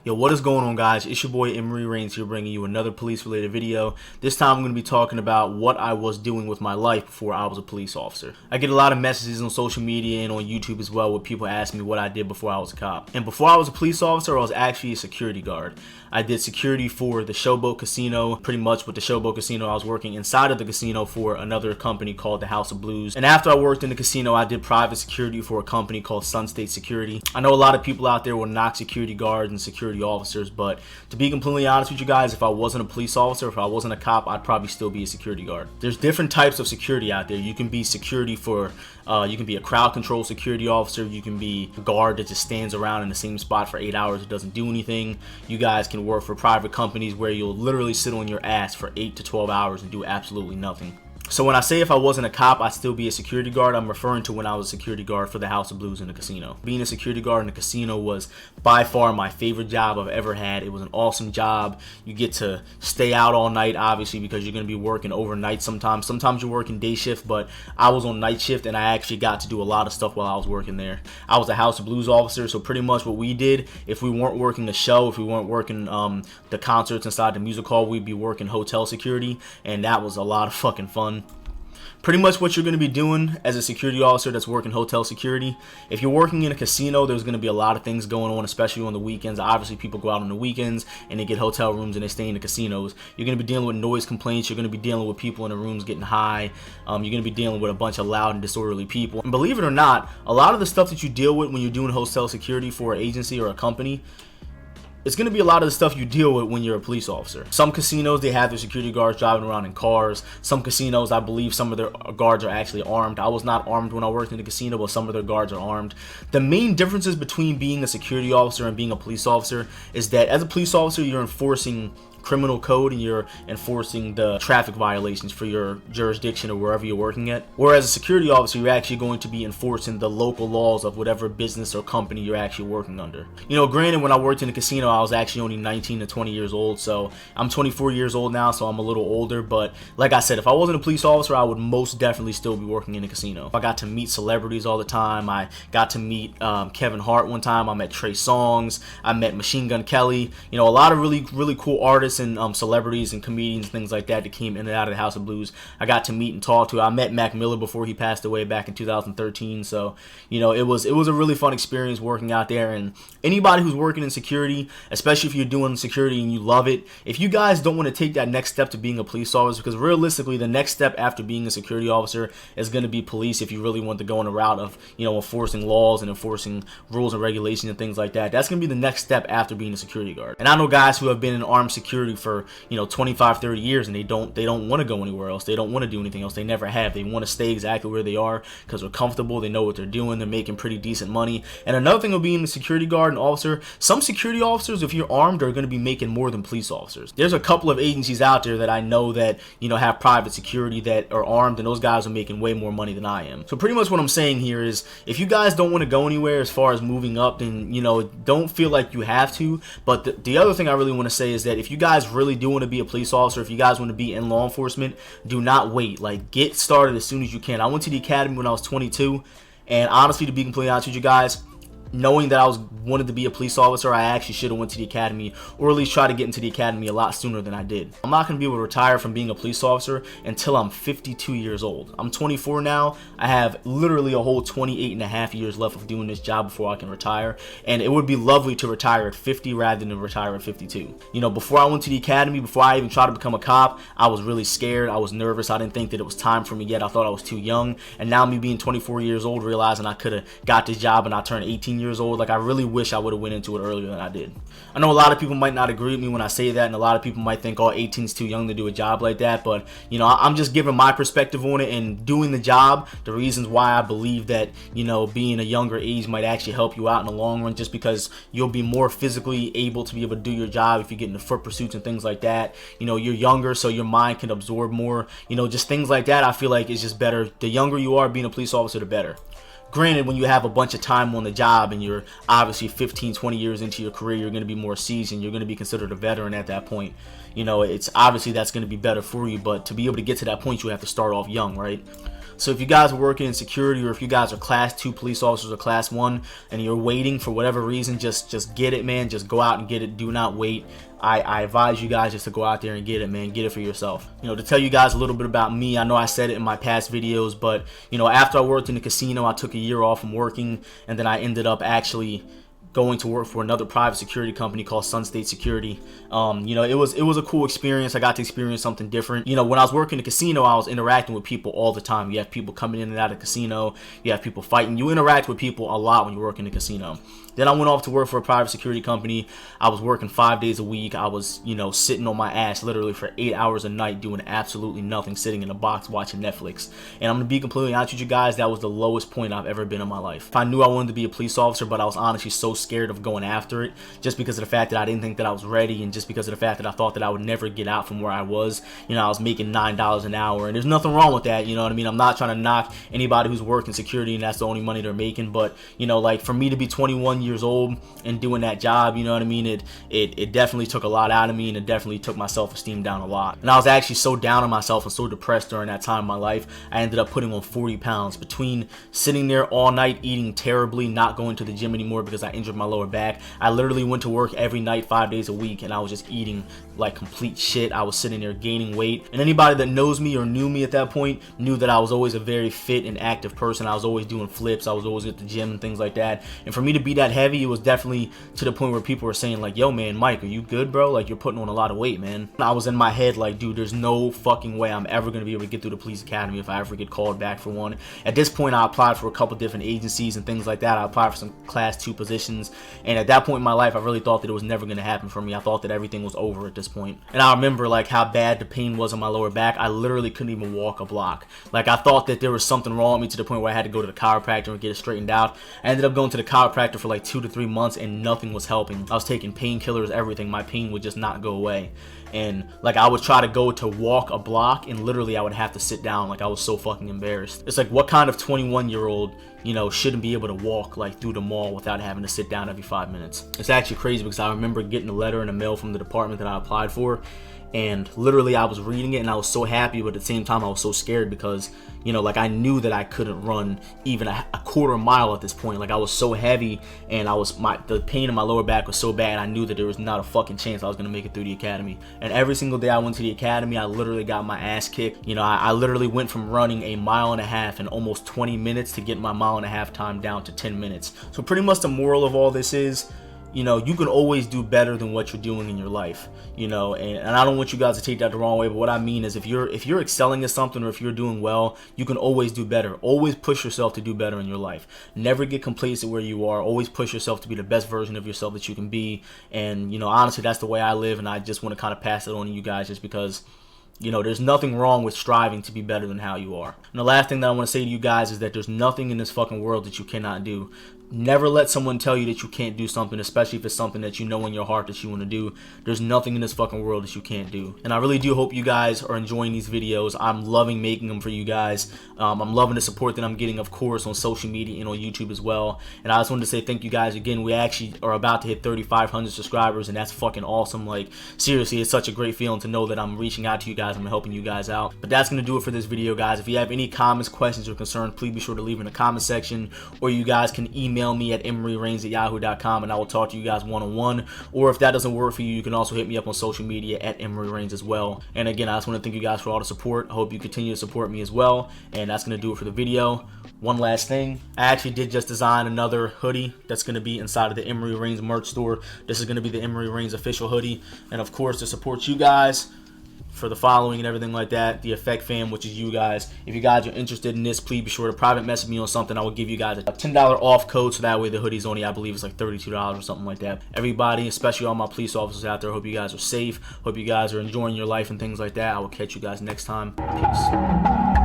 Yo, what is going on, guys? It's your boy EmeryReigns here, bringing you another police-related video. This time I'm going to be talking about what I was doing with my life before I was a police officer. I get a lot of messages on social media and on YouTube as well with people asking me what I did before I was a cop. And before I was a police officer, I was actually a security guard. I did security for the Showboat Casino. Pretty much with the Showboat Casino, I was working inside of the casino for another company called the House of Blues. And after I worked in the casino, I did private security for a company called Sun State Security. I know a lot of people out there will knock security guards and security officers, but to be completely honest with you guys, if I wasn't a police officer, if I wasn't a cop, I'd probably still be a security guard. There's different types of security out there. You can be security for, you can be a crowd control security officer. You can be a guard that just stands around in the same spot for 8 hours and doesn't do anything. You guys can work for private companies where you'll literally sit on your ass for 8 to 12 hours and do absolutely nothing. So when I say if I wasn't a cop, I'd still be a security guard, I'm referring to when I was a security guard for the House of Blues in the casino. Being a security guard in the casino was by far my favorite job I've ever had. It was an awesome job. You get to stay out all night, obviously, because you're going to be working overnight sometimes. Sometimes you're working day shift, but I was on night shift, and I actually got to do a lot of stuff while I was working there. I was a House of Blues officer, so pretty much what we did, if we weren't working the show, if we weren't working the concerts inside the music hall, we'd be working hotel security, and that was a lot of fucking fun. Pretty much what you're going to be doing as a security officer that's working hotel security. If you're working in a casino, there's going to be a lot of things going on, especially on the weekends. Obviously, people go out on the weekends and they get hotel rooms and they stay in the casinos. You're going to be dealing with noise complaints. You're going to be dealing with people in the rooms getting high. You're going to be dealing with a bunch of loud and disorderly people. And believe it or not, a lot of the stuff that you deal with when you're doing hotel security for an agency or a company, it's going to be a lot of the stuff you deal with when you're a police officer. Some casinos, they have their security guards driving around in cars. Some casinos, I believe some of their guards are actually armed. I was not armed when I worked in the casino, but some of their guards are armed. The main differences between being a security officer and being a police officer is that as a police officer, you're enforcing criminal code and you're enforcing the traffic violations for your jurisdiction or wherever you're working at. Whereas a security officer, you're actually going to be enforcing the local laws of whatever business or company you're actually working under. You know, granted, when I worked in the casino, I was actually only 19 to 20 years old, so I'm 24 years old now, so I'm a little older. But like I said, if I wasn't a police officer, I would most definitely still be working in the casino. I got to meet celebrities all the time. I got to meet Kevin Hart one time. I met Trey Songz. I met Machine Gun Kelly. You know, a lot of really cool artists and celebrities and comedians, things like that came in and out of the House of Blues. I got to meet and talk to. I met Mac Miller before he passed away back in 2013. So, you know, it was a really fun experience working out there. And anybody who's working in security, especially if you're doing security and you love it, if you guys don't want to take that next step to being a police officer, because realistically, the next step after being a security officer is going to be police. If you really want to go on a route of, you know, enforcing laws and enforcing rules and regulations and things like that, that's going to be the next step after being a security guard. And I know guys who have been in armed security for, you know, 25-30 years, and they don't want to go anywhere else. They don't want to do anything else. They never have. They want to stay exactly where they are because they're comfortable. They know what they're doing. They're making pretty decent money. And another thing of being a security guard and officer, some security officers, if you're armed, are going to be making more than police officers. There's a couple of agencies out there that I know that, you know, have private security that are armed, and those guys are making way more money than I am. So pretty much what I'm saying here is, if you guys don't want to go anywhere as far as moving up, then, you know, don't feel like you have to. But the other thing I really want to say is that if you guys really do want to be a police officer, if you guys want to be in law enforcement, do not wait. Like, get started as soon as you can. I went to the academy when I was 22, and honestly, to be completely honest with you guys, knowing that I wanted to be a police officer, I actually should have went to the academy, or at least try to get into the academy a lot sooner than I did. I'm not going to be able to retire from being a police officer until I'm 52 years old. I'm 24 now. I have literally a whole 28 and a half years left of doing this job before I can retire, and it would be lovely to retire at 50 rather than retire at 52. You know, before I went to the academy, before I even tried to become a cop, I was really scared. I was nervous. I didn't think that it was time for me yet. I thought I was too young, and now me being 24 years old, realizing I could have got this job and I turned 18 years old, like, I really wish I would have went into it earlier than I did. I know a lot of people might not agree with me when I say that, and a lot of people might think, oh, 18's too young to do a job like that, but, you know, I'm just giving my perspective on it and doing the job, the reasons why I believe that, you know, being a younger age might actually help you out in the long run, just because you'll be more physically able to be able to do your job if you get into foot pursuits and things like that. You know, you're younger, so your mind can absorb more, you know, just things like that. I feel like it's just better. The younger you are being a police officer, the better. Granted, when you have a bunch of time on the job and you're obviously 15-20 years into your career, you're going to be more seasoned. You're going to be considered a veteran at that point. You know, it's obviously that's going to be better for you, but to be able to get to that point, you have to start off young, right? So if you guys are working in security, or if you guys are class 2 police officers or class 1 and you're waiting for whatever reason, just get it, man. Just go out and get it. Do not wait. I advise you guys just to go out there and get it, man. Get it for yourself. You know, to tell you guys a little bit about me, I know I said it in my past videos, but you know, after I worked in the casino, I took a year off from working, and then I ended up actually going to work for another private security company called Sun State Security. You know, it was a cool experience. I got to experience something different. You know, when I was working in the casino, I was interacting with people all the time. You have people coming in and out of the casino. You have people fighting. You interact with people a lot when you work in the casino. Then I went off to work for a private security company. I was working 5 days a week. I was, you know, sitting on my ass literally for 8 hours a night doing absolutely nothing, sitting in a box watching Netflix. And I'm going to be completely honest with you guys, that was the lowest point I've ever been in my life. I knew I wanted to be a police officer, but I was honestly so scared of going after it, just because of the fact that I didn't think that I was ready, and just because of the fact that I thought that I would never get out from where I was. You know, I was making $9 an hour, and there's nothing wrong with that, you know what I mean? I'm not trying to knock anybody who's working security and that's the only money they're making, but, you know, like, for me to be 21 years old and doing that job, you know what I mean, it definitely took a lot out of me, and it definitely took my self-esteem down a lot. And I was actually so down on myself and so depressed during that time in my life, I ended up putting on 40 pounds between sitting there all night eating terribly, not going to the gym anymore because I injured my lower back. I literally went to work every night 5 days a week, and I was just eating like complete shit. I was sitting there gaining weight, and anybody that knows me or knew me at that point knew that I was always a very fit and active person. I was always doing flips, I was always at the gym and things like that, and for me to be that heavy, it was definitely to the point where people were saying like, yo man, Mike, are you good, bro? Like, you're putting on a lot of weight, man. And I was in my head like, dude, there's no fucking way I'm ever gonna be able to get through the police academy if I ever get called back for one. At this point, I applied for a couple different agencies and things like that. I applied for some class 2 positions, and at that point in my life, I really thought that it was never gonna happen for me. I thought that everything was over at this point. And I remember like how bad the pain was on my lower back. I literally couldn't even walk a block. Like, I thought that there was something wrong with me, to the point where I had to go to the chiropractor and get it straightened out. I ended up going to the chiropractor for like 2 to 3 months, and nothing was helping. I was taking painkillers, everything. My pain would just not go away. And like, I would try to go to walk a block, and literally I would have to sit down. Like, I was so fucking embarrassed. It's like, what kind of 21-year-old, you know, shouldn't be able to walk like through the mall without having to sit down every 5 minutes? It's actually crazy, because I remember getting a letter in the mail from the department that I applied for, and literally I was reading it, and I was so happy, but at the same time I was so scared, because, you know, like, I knew that I couldn't run even a quarter mile at this point. Like, I was so heavy, and the pain in my lower back was so bad, I knew that there was not a fucking chance I was gonna make it through the academy. And every single day I went to the academy, I literally got my ass kicked. You know, I literally went from running a mile and a half in almost 20 minutes to getting my mile and a half time down to 10 minutes. So pretty much the moral of all this is, you know, you can always do better than what you're doing in your life, you know, and I don't want you guys to take that the wrong way, but what I mean is, if you're excelling at something, or if you're doing well, you can always do better. Always push yourself to do better in your life. Never get complacent where you are. Always push yourself to be the best version of yourself that you can be. And, you know, honestly, that's the way I live, and I just want to kind of pass it on to you guys, just because, you know, there's nothing wrong with striving to be better than how you are. And the last thing that I want to say to you guys is that there's nothing in this fucking world that you cannot do. Never let someone tell you that you can't do something, especially if it's something that you know in your heart that you want to do. There's nothing in this fucking world that you can't do. And I really do hope you guys are enjoying these videos. I'm loving making them for you guys. I'm loving the support that I'm getting, of course, on social media and on YouTube as well. And I just wanted to say thank you guys again. We actually are about to hit 3,500 subscribers, and that's fucking awesome. Like, seriously, it's such a great feeling to know that I'm reaching out to you guys. I'm helping you guys out. But that's going to do it for this video, guys. If you have any comments, questions, or concerns, please be sure to leave in the comment section, or you guys can email me at EmeryReigns@yahoo.com, and I will talk to you guys one-on-one. Or if that doesn't work for you, you can also hit me up on social media at EmeryReigns as well. And again, I just want to thank you guys for all the support. I hope you continue to support me as well. And that's going to do it for the video. One last thing, I actually did just design another hoodie that's going to be inside of the EmeryReigns merch store. This is going to be the EmeryReigns official hoodie. And of course, to support you guys for the following and everything like that, the Effect Fam, which is you guys. If you guys are interested in this, please be sure to private message me on something. I will give you guys a $10 off code, so that way the hoodie's only, I believe it's like $32 or something like that. Everybody, especially all my police officers out there, hope you guys are safe. Hope you guys are enjoying your life and things like that. I will catch you guys next time. Peace.